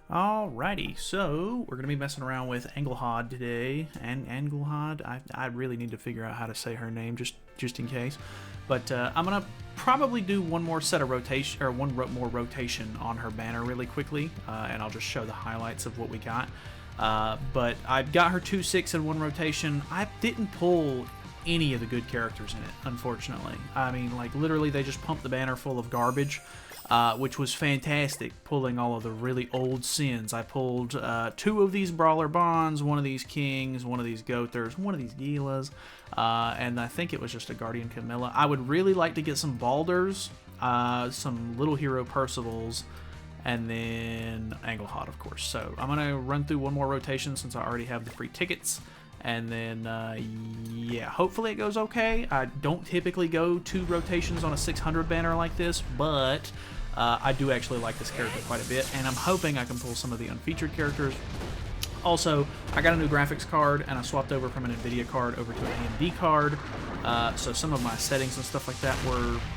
Alrighty, so we're gonna be messing around with Anghalhad today, and Anghalhad. I really need to figure out how to say her name just in case. But I'm gonna probably do one more set of rotation, or more rotation on her banner really quickly, and I'll just show the highlights of what we got. But I've got her 2-6 in one rotation. I didn't pull any of the good characters in it, unfortunately. I mean, like, literally they just pumped the banner full of garbage. Which was fantastic, pulling all of the really old sins. I pulled 2 of these Brawler Bonds, 1 of these Kings, 1 of these Gothers, 1 of these Gilas, and I think it was just a Guardian Camilla. I would really like to get some Balders, some Little Hero Percivals, and then Anghalhad, of course. So I'm going to run through one more rotation since I already have the free tickets. And then, yeah, hopefully it goes okay. I don't typically go 2 rotations on a 600 banner like this, but I do actually like this character quite a bit, and I'm hoping I can pull some of the unfeatured characters. Also, I got a new graphics card, and I swapped over from an NVIDIA card over to an AMD card, so some of my settings and stuff like that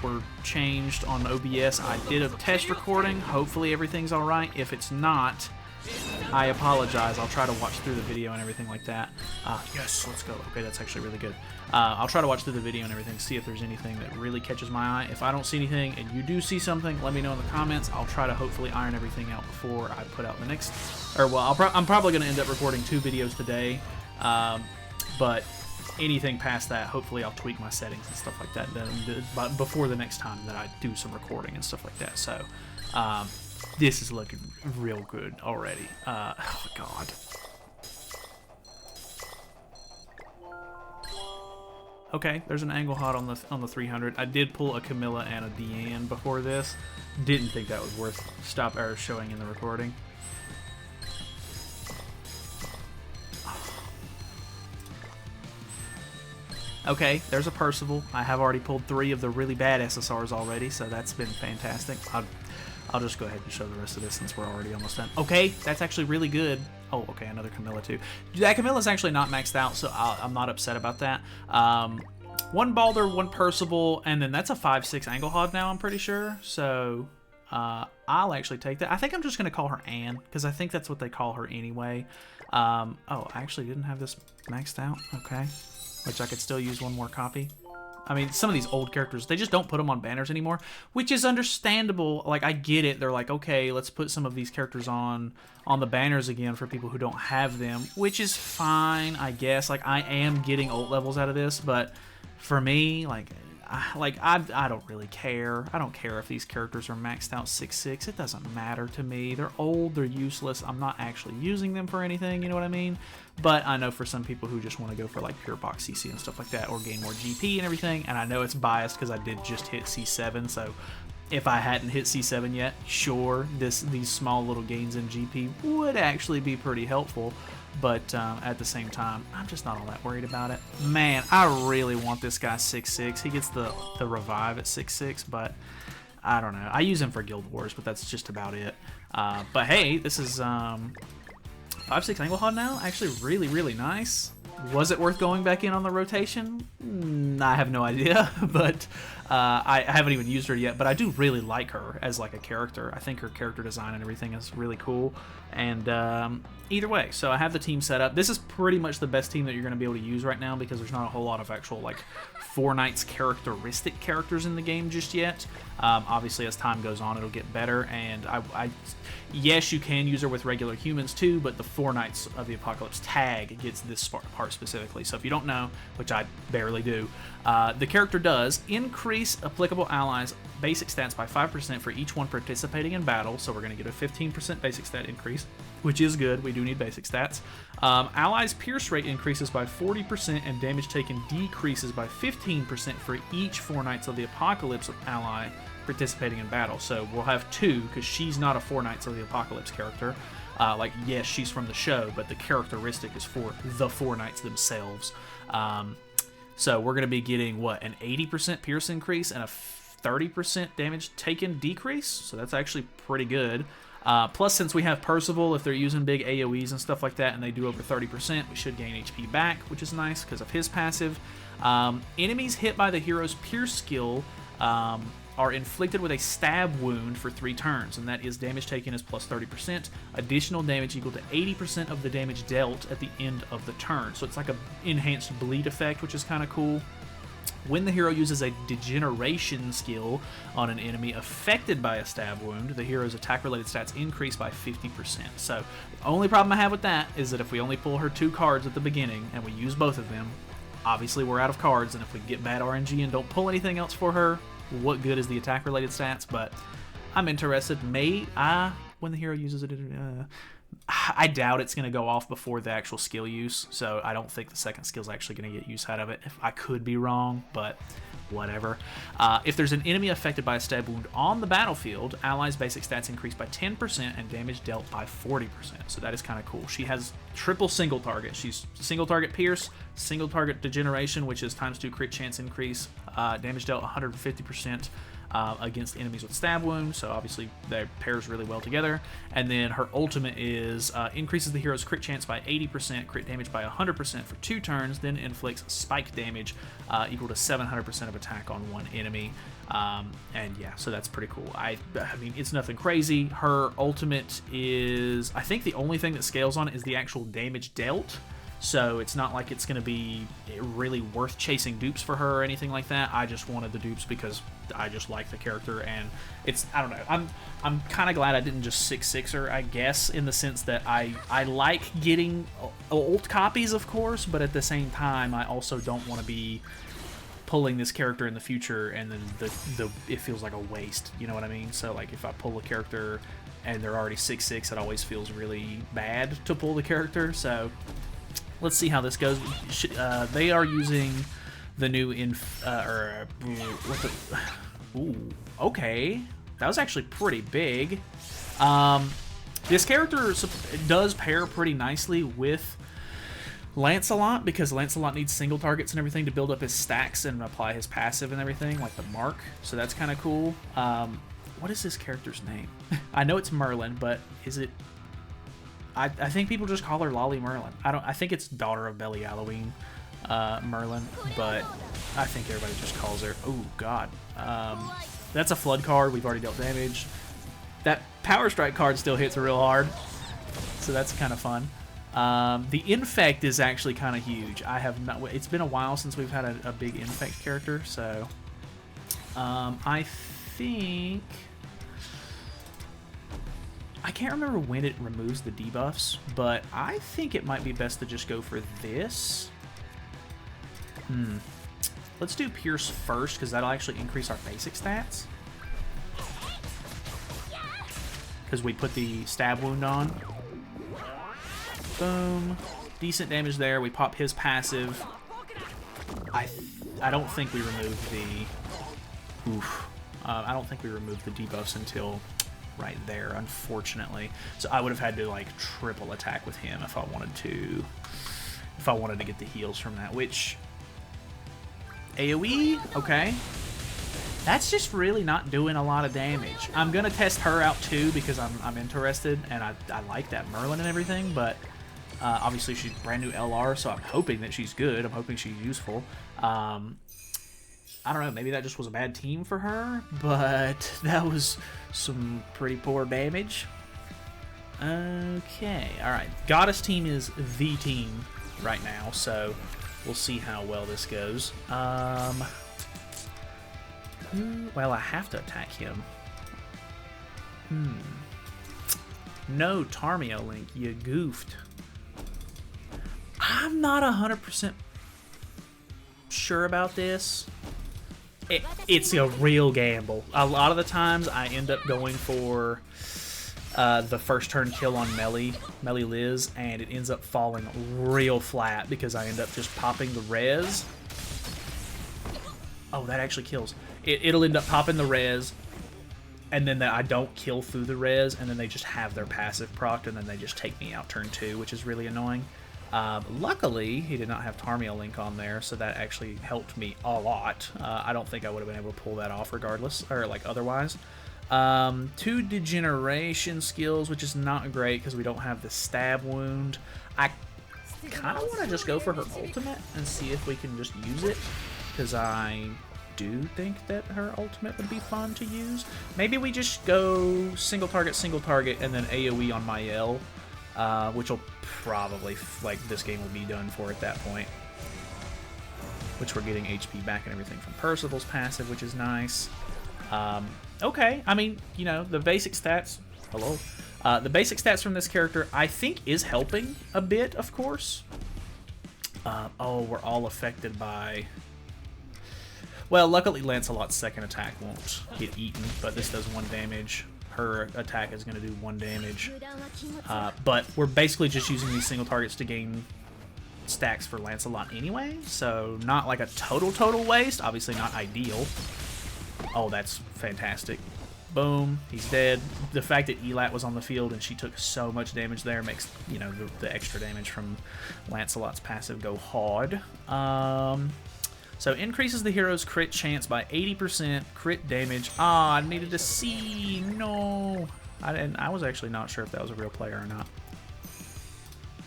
were changed on OBS. I did a test recording. Hopefully everything's alright. If it's not, I apologize. I'll try to watch through the video and everything like that. Yes, let's go. Okay, that's actually really good. I'll try to watch through the video and everything, see if there's anything that really catches my eye. If I don't see anything and you do see something, let me know in the comments. I'll try to hopefully iron everything out before I put out the next... Or, well, I'm probably going to end up recording 2 videos today, but anything past that, hopefully I'll tweak my settings and stuff like that before the next time that I do some recording and stuff like that. So, this is looking real good already. Oh god. Okay, there's an Anghalhad on the 300. I did pull a Camilla and a Deanne before this. Didn't think that was worth showing in the recording. Okay, there's a Percival. I have already pulled 3 of the really bad SSRs already, so that's been fantastic. I'll just go ahead and show the rest of this since we're already almost done. Okay, that's actually really good. Oh, okay, another Camilla too. That Camilla's actually not maxed out, so I'm not upset about that. 1 Balder, 1 Percival, and then that's a 5-6 Anghalhad now, I'm pretty sure. So I'll actually take that. I think I'm just going to call her Anne, because I think that's what they call her anyway. Oh, I actually didn't have this maxed out. Okay, which I could still use 1 more copy. I mean, some of these old characters, they just don't put them on banners anymore, which is understandable. Like, I get it. They're like, okay, let's put some of these characters on the banners again for people who don't have them, which is fine, I guess. Like, I am getting ult levels out of this, but for me, I don't really care. I don't care if these characters are maxed out 6-6. It doesn't matter to me. They're old, they're useless. I'm not actually using them for anything, you know what I mean? But I know for some people who just want to go for like pure box CC and stuff like that, or gain more GP and everything, and I know it's biased because I did just hit C7, so if I hadn't hit C7 yet, sure, these small little gains in GP would actually be pretty helpful. But at the same time, I'm just not all that worried about it. Man, I really want this guy 6-6. He gets the revive at 6-6, but I don't know. I use him for Guild Wars, but that's just about it. But hey, this is 5-6 Anghalhad now. Actually, really, really nice. Was it worth going back in on the rotation? I have no idea, but I haven't even used her yet, but I do really like her as like a character. I think her character design and everything is really cool, and either way, so I have the team set up. This is pretty much the best team that you're going to be able to use right now because there's not a whole lot of actual like Fortnite's characteristic characters in the game just yet. Obviously, as time goes on, it'll get better, and yes, you can use her with regular humans too, but the 4 Knights of the Apocalypse tag gets this part specifically. So if you don't know, which I barely do, the character does increase applicable allies' basic stats by 5% for each one participating in battle. So we're going to get a 15% basic stat increase, which is good. We do need basic stats. Allies' pierce rate increases by 40% and damage taken decreases by 15% for each 4 Knights of the Apocalypse ally participating in battle. So we'll have 2 because she's not a 4 Knights of the Apocalypse character. Like, yes, she's from the show, but the characteristic is for the 4 Knights themselves. So we're going to be getting, what, an 80% pierce increase and a 30% damage taken decrease? So that's actually pretty good. Plus, since we have Percival, if they're using big AoEs and stuff like that, and they do over 30%, we should gain HP back, which is nice because of his passive. Enemies hit by the hero's Pierce skill are inflicted with a stab wound for 3 turns, and that is damage taken is plus 30%, additional damage equal to 80% of the damage dealt at the end of the turn. So it's like a enhanced bleed effect, which is kind of cool. When the hero uses a degeneration skill on an enemy affected by a stab wound, the hero's attack-related stats increase by 50%. So the only problem I have with that is that if we only pull her 2 cards at the beginning and we use both of them, obviously we're out of cards, and if we get bad RNG and don't pull anything else for her, what good is the attack-related stats? But I'm interested. When the hero uses it, I doubt it's going to go off before the actual skill use, so I don't think the second skill is actually going to get use out of it. If I could be wrong, but whatever. If there's an enemy affected by a stab wound on the battlefield, allies' basic stats increase by 10% and damage dealt by 40%. So that is kind of cool. She has triple single target. She's single target pierce, single target degeneration, which is ×2 crit chance increase, damage dealt 150%. Against enemies with stab wounds, so obviously that pairs really well together. And then her ultimate is increases the hero's crit chance by 80%, crit damage by 100% for 2 turns, then inflicts spike damage equal to 700% of attack on 1 enemy. And yeah, so that's pretty cool. I mean, it's nothing crazy. Her ultimate is, I think the only thing that scales on it is the actual damage dealt. So it's not like it's going to be really worth chasing dupes for her or anything like that. I just wanted the dupes because I just like the character, and it's, I don't know, I'm kind of glad I didn't just 6/6 her, I guess, in the sense that I like getting old copies, of course, but at the same time, I also don't want to be pulling this character in the future and then it feels like a waste, you know what I mean? So like if I pull a character and they're already 6/6, it always feels really bad to pull the character. So let's see how this goes. They are using the new ooh, okay. That was actually pretty big. This character does pair pretty nicely with Lancelot, because Lancelot needs single targets and everything to build up his stacks and apply his passive and everything, like the mark. So that's kind of cool. What is this character's name? I know it's Merlin, but is it... I think people just call her Lolly Merlin. I think it's Daughter of Belialoween Merlin, but I think everybody just calls her. Oh God, that's a flood card. We've already dealt damage. That Power Strike card still hits real hard, so that's kind of fun. The Infect is actually kind of huge. I have not. It's been a while since we've had a big Infect character, so I think. I can't remember when it removes the debuffs, but I think it might be best to just go for this. Let's do Pierce first, because that'll actually increase our basic stats. Because we put the stab wound on. Boom. Decent damage there. We pop his passive. I don't think we removed the... Oof. I don't think we removed the debuffs until... right there, unfortunately. So I would have had to like triple attack with him if I wanted to get the heals from that, which AoE, okay. That's just really not doing a lot of damage. I'm gonna test her out too because I'm interested, and I like that Merlin and everything, but obviously she's brand new LR, so I'm hoping that she's good. I'm hoping she's useful. I don't know, maybe that just was a bad team for her, but that was some pretty poor damage. Okay, alright. Goddess team is the team right now, so we'll see how well this goes. Well, I have to attack him. No, Tarmio Link, you goofed. I'm not 100% sure about this. It's a real gamble. A lot of the times I end up going for the first turn kill on Melly Liz, and it ends up falling real flat because I end up just popping the res. Oh, that actually kills. It'll end up popping the res, and then I don't kill through the res, and then they just have their passive procced, and then they just take me out turn 2, which is really annoying. Luckily, he did not have Tarmio Link on there, so that actually helped me a lot. I don't think I would have been able to pull that off regardless, or like otherwise. 2 degeneration skills, which is not great because we don't have the stab wound. I kind of want to just go for her ultimate and see if we can just use it, because I do think that her ultimate would be fun to use. Maybe we just go single target, and then AoE on Mael, which will probably, like, this game will be done for at that point. Which we're getting HP back and everything from Percival's passive, which is nice. Okay, I mean, you know, the basic stats... Hello? The basic stats from this character, I think, is helping a bit, of course. Oh, we're all affected by... Well, luckily Lancelot's second attack won't get eaten, but this does 1 damage. Her attack is going to do 1 damage. But we're basically just using these single targets to gain stacks for Lancelot anyway, so not like a total waste. Obviously not ideal. Oh, that's fantastic. Boom, he's dead. The fact that Elat was on the field and she took so much damage there makes, you know, the extra damage from Lancelot's passive go hard. So increases the hero's crit chance by 80%, crit damage. Ah, I needed to see. No, I was actually not sure if that was a real player or not.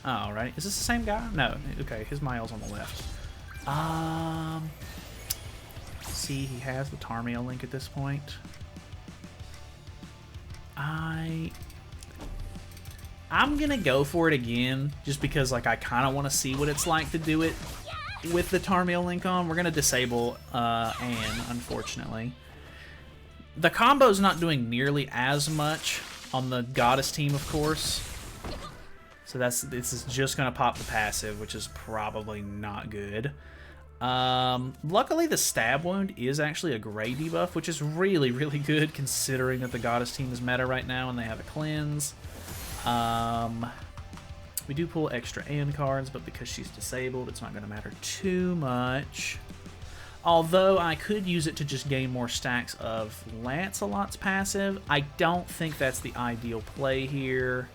Alright, is this the same guy? No, okay, his Mael's on the left. See, he has the Tarmail link at this point. I'm gonna go for it again, just because, like, I kind of want to see what it's like to do it with the Tarmail link on. We're gonna disable Anne, unfortunately. The combo's not doing nearly as much on the Goddess team, of course. So this is just gonna pop the passive, which is probably not good. Luckily the stab wound is actually a gray debuff, which is really, really good considering that the Goddess team is meta right now and they have a cleanse. We do pull extra Anne cards, but because she's disabled, it's not going to matter too much. Although I could use it to just gain more stacks of Lancelot's passive. I don't think that's the ideal play here,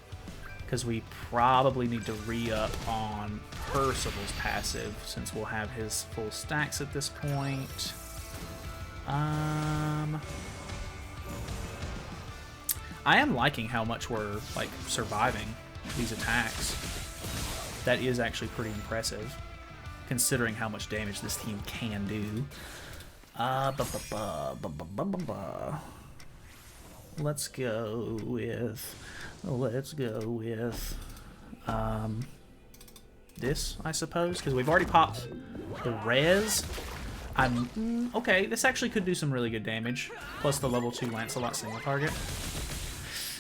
because we probably need to re-up on Percival's passive, since we'll have his full stacks at this point. I am liking how much we're, like, surviving these attacks. That is actually pretty impressive, considering how much damage this team can do. Let's go with this, I suppose, because we've already popped the res. Okay, this actually could do some really good damage, plus the level 2 Lancelot single target.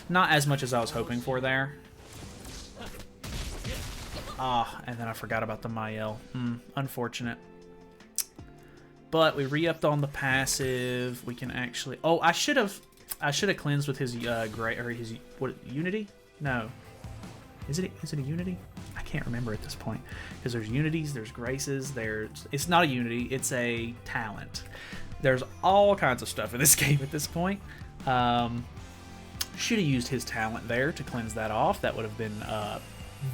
Not as much as I was hoping for there. And then I forgot about the Mael. Unfortunate. But we re-upped on the passive. We can actually... Oh, I should have cleansed with his gray, or his Unity? No. Is it a Unity? I can't remember at this point, because there's Unities, there's Graces, it's not a Unity, it's a talent. There's all kinds of stuff in this game at this point. Should have used his talent there to cleanse that off. That would have been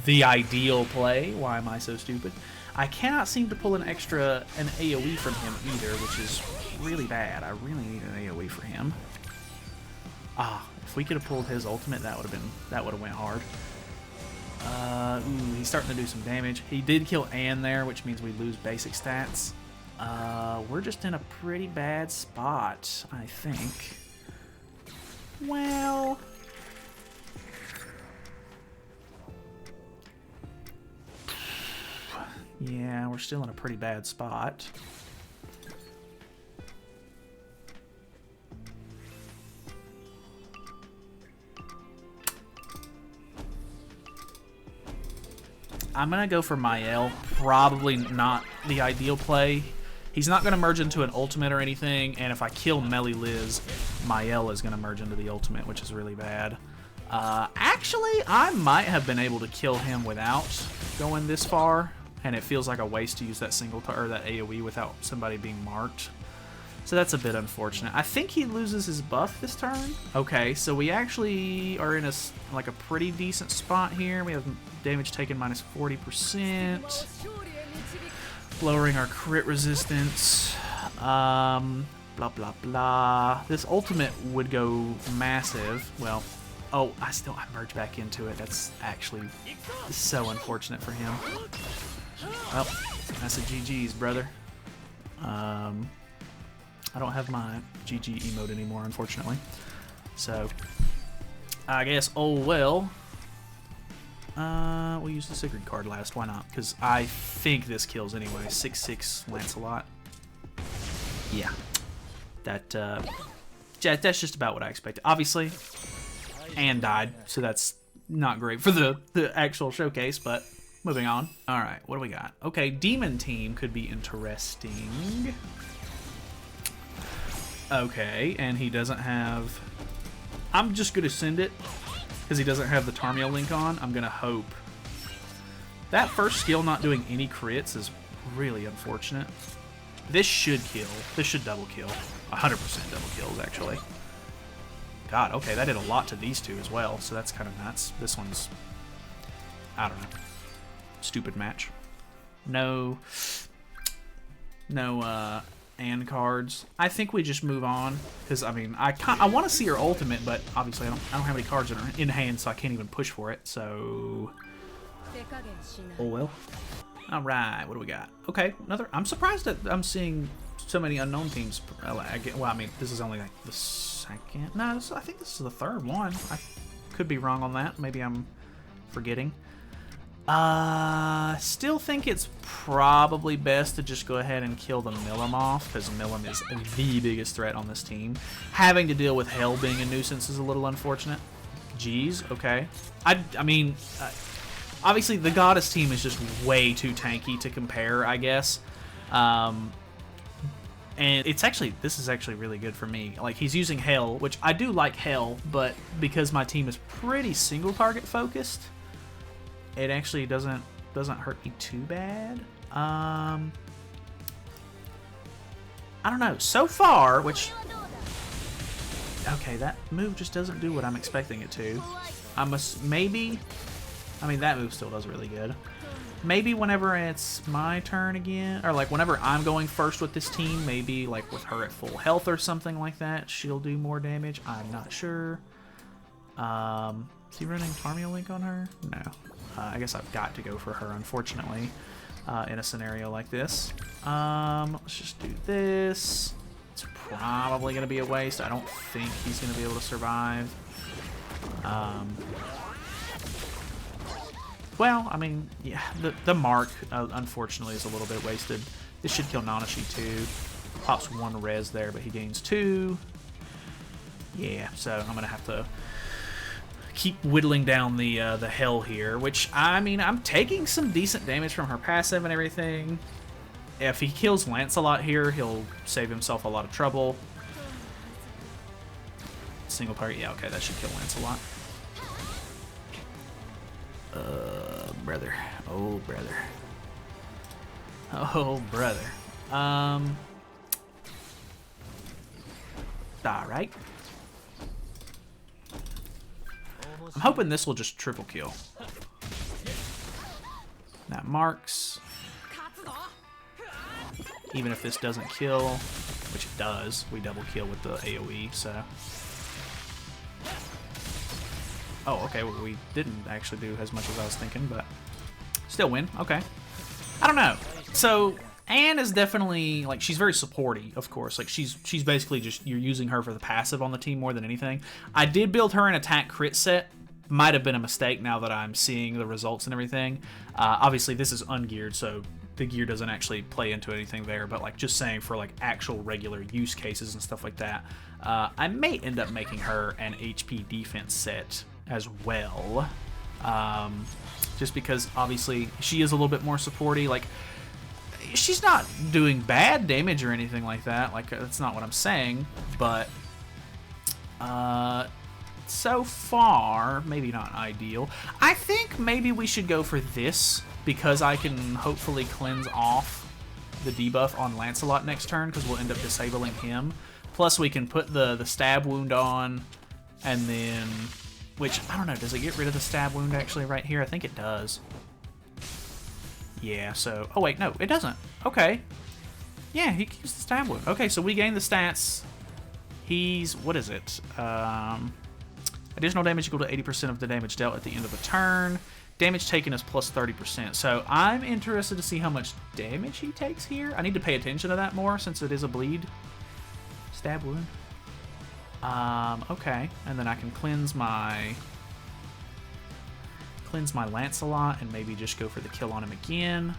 the ideal play. Why am I so stupid? I cannot seem to pull an AoE from him either, which is really bad. I really need an AoE for him. If we could have pulled his ultimate, that would have went hard. Ooh, he's starting to do some damage. He did kill Anne there, which means we lose basic stats. We're just in a pretty bad spot, I think. Well... yeah, we're still in a pretty bad spot. I'm going to go for Mael. Probably not the ideal play. He's not going to merge into an ultimate or anything, and if I kill Melly Liz, Mael is going to merge into the ultimate, which is really bad. Actually, I might have been able to kill him without going this far, and it feels like a waste to use that that AoE without somebody being marked. So that's a bit unfortunate. I think he loses his buff this turn. Okay, so we actually are in a pretty decent spot here. We have damage taken minus 40%, lowering our crit resistance. Blah blah blah. This ultimate would go massive. Well, oh, I merge back into it. That's actually so unfortunate for him. Well, that's a GG's, brother. I don't have my GG emote anymore, unfortunately. So, I guess, oh well. We'll use the Sigrid card last. Why not? Because I think this kills anyway. 6/6 Lancelot. Yeah. That's just about what I expected. Obviously, Anne died, so that's not great for the actual showcase, but moving on. All right, what do we got? Okay, Demon Team could be interesting. Okay, and he doesn't have... I'm just going to send it because he doesn't have the Tarmio link on. I'm going to hope. That first skill not doing any crits is really unfortunate. This should kill. This should double kill. 100% double kills, actually. God, okay, that did a lot to these two as well, so that's kind of nuts. This one's... I don't know. Stupid match. No... and cards. I think we just move on because I mean I want to see her ultimate, but obviously I don't have any cards in hand, so I can't even push for it. So oh well. All right, what do we got? Okay, another. I'm surprised that I'm seeing so many unknown teams. Well, I mean this is only like the second. No, I think this is the third one. I could be wrong on that. Maybe I'm forgetting. Still think it's probably best to just go ahead and kill the Milim off, because Milim is the biggest threat on this team. Having to deal with Hell being a nuisance is a little unfortunate. Jeez, okay. I mean, obviously the Goddess team is just way too tanky to compare, I guess. And it's actually, this is actually really good for me. Like, he's using Hell, which I do like Hell, but because my team is pretty single target focused, it actually doesn't hurt me too bad. I don't know. So far, which... Okay, that move just doesn't do what I'm expecting it to. Maybe... I mean, that move still does really good. Maybe whenever it's my turn again, or like whenever I'm going first with this team, maybe like with her at full health or something like that, she'll do more damage. I'm not sure. Is he running Tarmio Link on her? No. I guess I've got to go for her, unfortunately, in a scenario like this. Let's just do this. It's probably going to be a waste. I don't think he's going to be able to survive. Well, I mean, yeah, the mark, unfortunately, is a little bit wasted. This should kill Nanashi, too. Pops 1 res there, but he gains 2. Yeah, so I'm going to have to keep whittling down the Hell here, which, I mean, I'm taking some decent damage from her passive and everything. If he kills Lancelot here, he'll save himself a lot of trouble. Single target, yeah, okay, that should kill Lancelot. Brother. Oh, brother. Oh, brother. Alright. I'm hoping this will just triple kill. That marks. Even if this doesn't kill, which it does, we double kill with the AoE, so. Oh, okay, well, we didn't actually do as much as I was thinking, but still win. Okay. I don't know. So, Anne is definitely, like, she's very supporty, of course. Like, she's basically just, you're using her for the passive on the team more than anything. I did build her an attack crit set. Might have been a mistake now that I'm seeing the results and everything. Obviously, this is ungeared, so the gear doesn't actually play into anything there, but, like, just saying for, like, actual regular use cases and stuff like that, I may end up making her an HP defense set as well. Just because, obviously, she is a little bit more supporty. Like, she's not doing bad damage or anything like that. Like, that's not what I'm saying, but so far, maybe not ideal. I think maybe we should go for this, because I can hopefully cleanse off the debuff on Lancelot next turn, because we'll end up disabling him. Plus, we can put the stab wound on, and then... Which, I don't know, does it get rid of the stab wound actually right here? I think it does. Yeah, so... Oh, wait, no, it doesn't. Okay. Yeah, he keeps the stab wound. Okay, so we gain the stats. He's... What is it? Additional damage equal to 80% of the damage dealt at the end of the turn. Damage taken is plus 30%. So I'm interested to see how much damage he takes here. I need to pay attention to that more since it is a bleed. stab wound. Okay, and then I can cleanse my Lancelot and maybe just go for the kill on him again.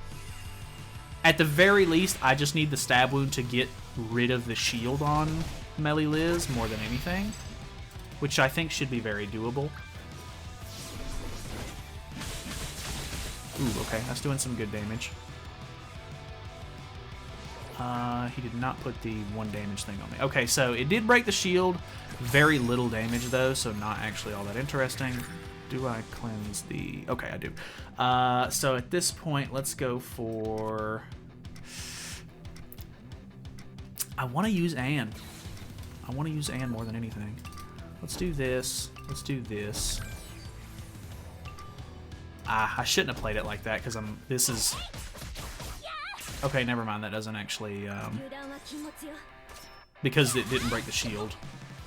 At the very least, I just need the stab wound to get rid of the shield on Melly Liz more than anything, which I think should be very doable. Ooh, okay, that's doing some good damage. He did not put the 1 damage thing on me. Okay, so it did break the shield. Very little damage, though, so not actually all that interesting. Do I cleanse the... Okay, I do. So at this point, let's go for... I want to use Anne. I want to use Anne more than anything. Let's do this. Let's do this. I shouldn't have played it like that, because this is... Okay, never mind. That doesn't actually... because it didn't break the shield,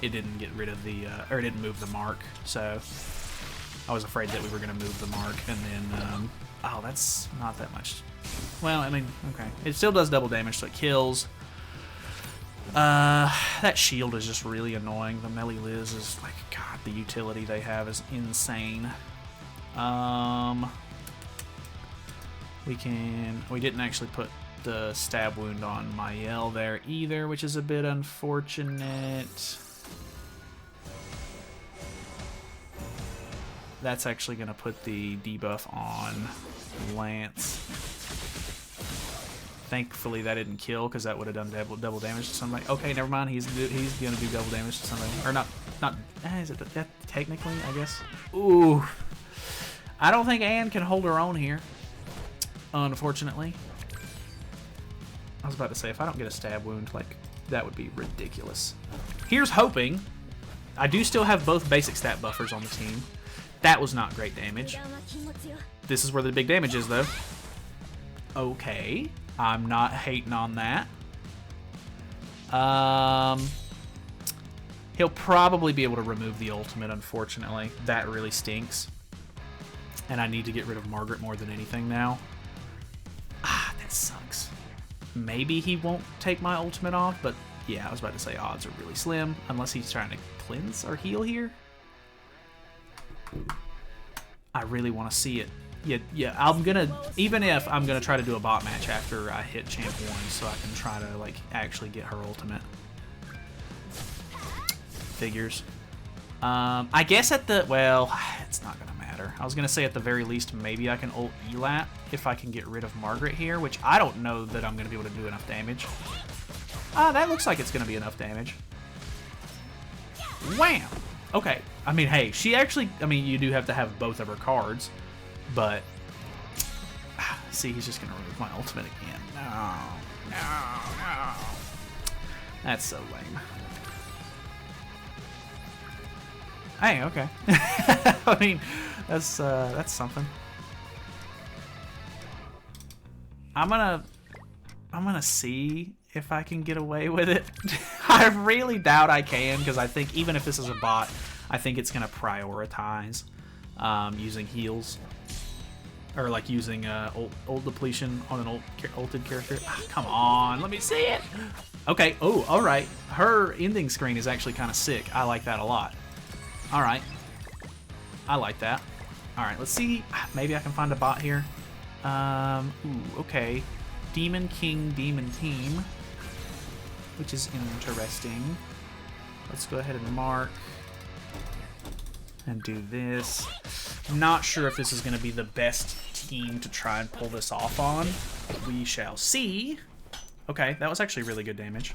it didn't get rid of the... or it didn't move the mark, so... I was afraid that we were going to move the mark, and then... oh, that's not that much. Well, I mean, okay. It still does double damage, so it kills. That shield is just really annoying. The Melly Liz is like... God, the utility they have is insane. We didn't actually put the stab wound on Mael there either, which is a bit unfortunate. That's actually going to put the debuff on Lance. Thankfully that didn't kill, because that would have done double damage to somebody. Okay, never mind. He's going to do double damage to somebody. Or not is it that technically, I guess? Ooh. I don't think Anne can hold her own here, unfortunately. I was about to say, if I don't get a stab wound, like, that would be ridiculous. Here's hoping. I do still have both basic stat buffers on the team. That was not great damage. This is where the big damage is, though. Okay. I'm not hating on that. He'll probably be able to remove the ultimate, unfortunately. That really stinks. And I need to get rid of Margaret more than anything now. Ah, that sucks. Maybe he won't take my ultimate off, but yeah, I was about to say odds are really slim, unless he's trying to cleanse or heal here. I really want to see it. Yeah, I'm gonna, even if I'm gonna try to do a bot match after I hit Champ 1, so I can try to, like, actually get her ultimate. Figures. I guess at the, well, it's not gonna matter. I was gonna say at the very least, maybe I can ult Elat if I can get rid of Margaret here, which I don't know that I'm gonna be able to do enough damage. That looks like it's gonna be enough damage. Wham! Okay, I mean, hey, she actually, I mean, you do have to have both of her cards, but, see, he's just gonna remove my ultimate again. No. That's so lame. Hey, okay. I mean, that's something. I'm gonna see if I can get away with it. I really doubt I can, because I think even if this is a bot, I think it's gonna prioritize using heals, or like using ult depletion on an ulted character. Come on, let me see it. Okay. Oh, all right. Her ending screen is actually kind of sick. I like that a lot. All right. I like that. All right. Let's see. Maybe I can find a bot here. Ooh, okay. Demon King, Demon Team, which is interesting. Let's go ahead and mark and do this. Not sure if this is going to be the best team to try and pull this off on. We shall see. Okay, that was actually really good damage.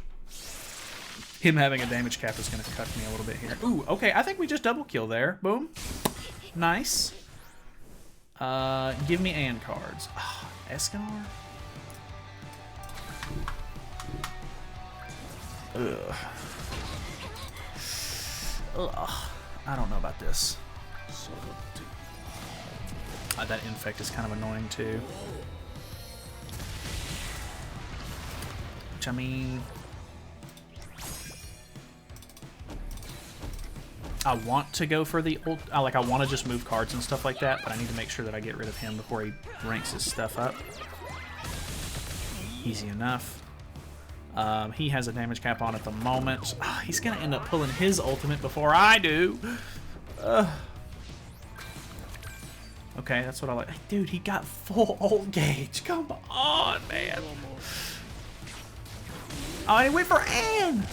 Him having a damage cap is going to cut me a little bit here. Ooh, okay, I think we just double kill there. Boom. Nice. Give me Anne cards. Oh, Escanor? Ugh. Ugh. I don't know about this. That infect is kind of annoying too. Which, I mean, I want to go for the ult. I want to just move cards and stuff like that, but I need to make sure that I get rid of him before he ranks his stuff up. Easy enough. He has a damage cap on at the moment. He's going to end up pulling his ultimate before I do. Okay, that's what I like. Dude, he got full ult gauge. Come on, man. Oh, he went for Anne.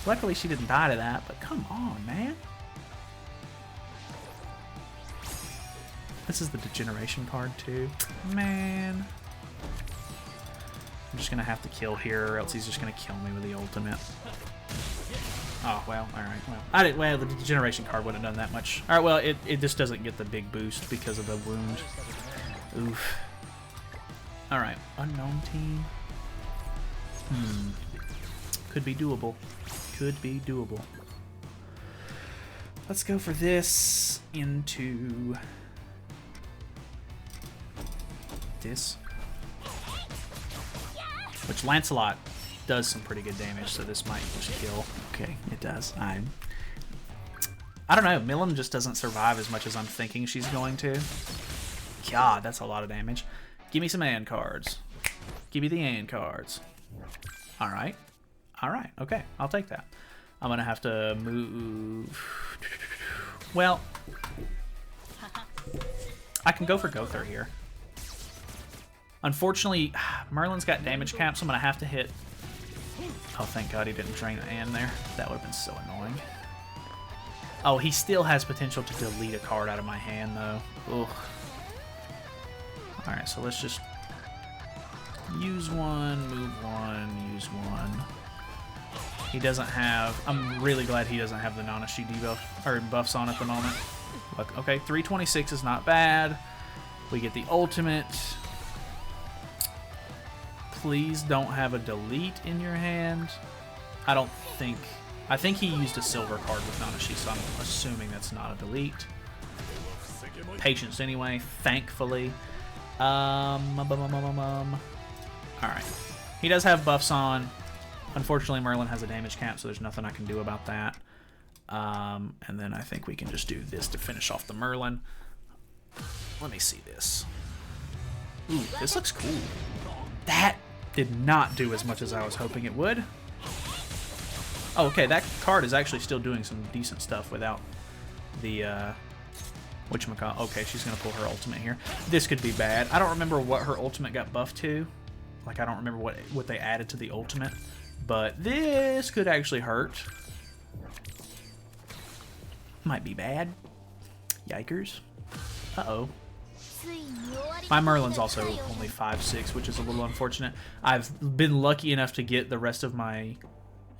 Luckily, she didn't die to that, but come on, man. This is the degeneration card, too. Man. I'm just going to have to kill here, or else he's just going to kill me with the ultimate. Oh, well, alright. Well, the degeneration card wouldn't have done that much. Alright, well, it just doesn't get the big boost because of the wound. Oof. Alright, unknown team. Could be doable. Could be doable. Let's go for this into this. Which Lancelot does some pretty good damage, so this might just kill. Okay, it does. I don't know. Millen just doesn't survive as much as I'm thinking she's going to. God, that's a lot of damage. Give me some Anne cards. Give me the Anne cards. All right. All right. Okay, I'll take that. I'm going to have to move. Well, I can go for Gother here. Unfortunately, Merlin's got damage cap, so I'm going to have to hit... Oh, thank God he didn't drain Anne there. That would have been so annoying. Oh, he still has potential to delete a card out of my hand, though. Ugh. Alright, so let's just use one, move one, use one. He doesn't have... I'm really glad he doesn't have the Nanashi debuff, or buffs on at the moment. Look, okay, 326 is not bad. We get the ultimate... Please don't have a delete in your hand. I don't think... I think he used a silver card with Nanashi, so I'm assuming that's not a delete. Patience anyway, thankfully. Alright. He does have buffs on. Unfortunately, Merlin has a damage cap, so there's nothing I can do about that. And then I think we can just do this to finish off the Merlin. Let me see this. Ooh, this looks cool. That did not do as much as I was hoping it would. Oh, okay, that card is actually still doing some decent stuff without the, whatchamacallit. Okay, she's going to pull her ultimate here. This could be bad. I don't remember what her ultimate got buffed to. Like, I don't remember what they added to the ultimate. But this could actually hurt. Might be bad. Yikers. Uh-oh. My Merlin's also only 5'6", which is a little unfortunate. I've been lucky enough to get the rest of my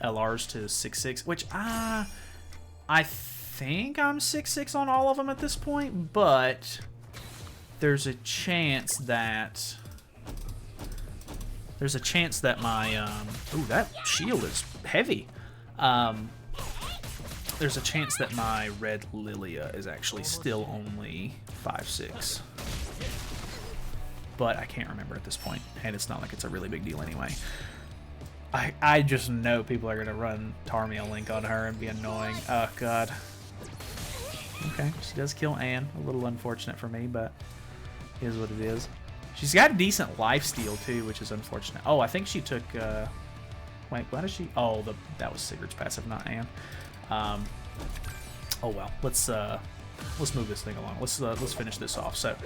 LRs to 6'6", which I think I'm 6'6" on all of them at this point, but there's a chance that my ooh, that shield is heavy. There's a chance that my red Lilia is actually still only 5'6". But I can't remember at this point, and it's not like it's a really big deal anyway. I just know people are going to run Tarmia Link on her and be annoying. Oh, God. Okay, she does kill Anne. A little unfortunate for me, but it is what it is. She's got decent lifesteal, too, which is unfortunate. Oh, I think she took... wait, why does she... Oh, that was Sigurd's passive, not Anne. Oh, well. Let's move this thing along. Let's finish this off. So,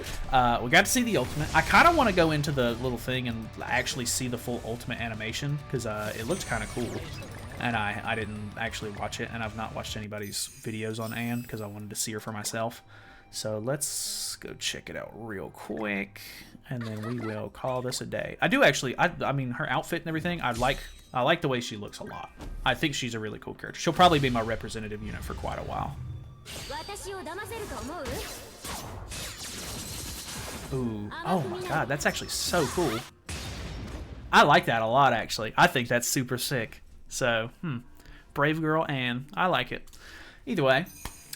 we got to see the ultimate. I kind of want to go into the little thing and actually see the full ultimate animation because it looked kind of cool, and I didn't actually watch it, and I've not watched anybody's videos on Anne because I wanted to see her for myself. So let's go check it out real quick, and then we will call this a day. I do actually. I mean, her outfit and everything. I like the way she looks a lot. I think she's a really cool character. She'll probably be my representative unit for quite a while. Ooh, oh my God, that's actually so cool. I like that a lot, actually. I think that's super sick. So, brave girl Anne. I like it. Either way,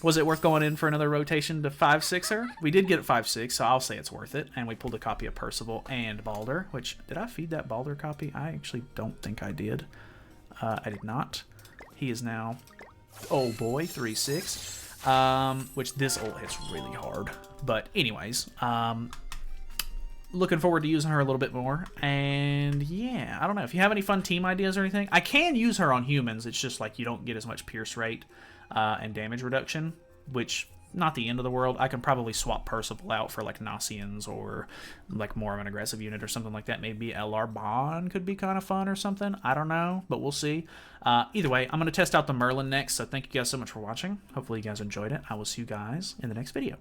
was it worth going in for another rotation to 5'6"er? We did get it 5'6", so I'll say it's worth it. And we pulled a copy of Percival and Balder, which, did I feed that Balder copy? I actually don't think I did. I did not. He is now, oh boy, 3'6". Which this ult hits really hard. But anyways, looking forward to using her a little bit more. And yeah, I don't know. If you have any fun team ideas or anything, I can use her on humans. It's just like you don't get as much pierce rate and damage reduction, which not the end of the world. I can probably swap Percival out for like Nasians or like more of an aggressive unit or something like that. Maybe LR Bond could be kind of fun or something. I don't know, but we'll see. Either way, I'm going to test out the Merlin next. So thank you guys so much for watching. Hopefully you guys enjoyed it. I will see you guys in the next video.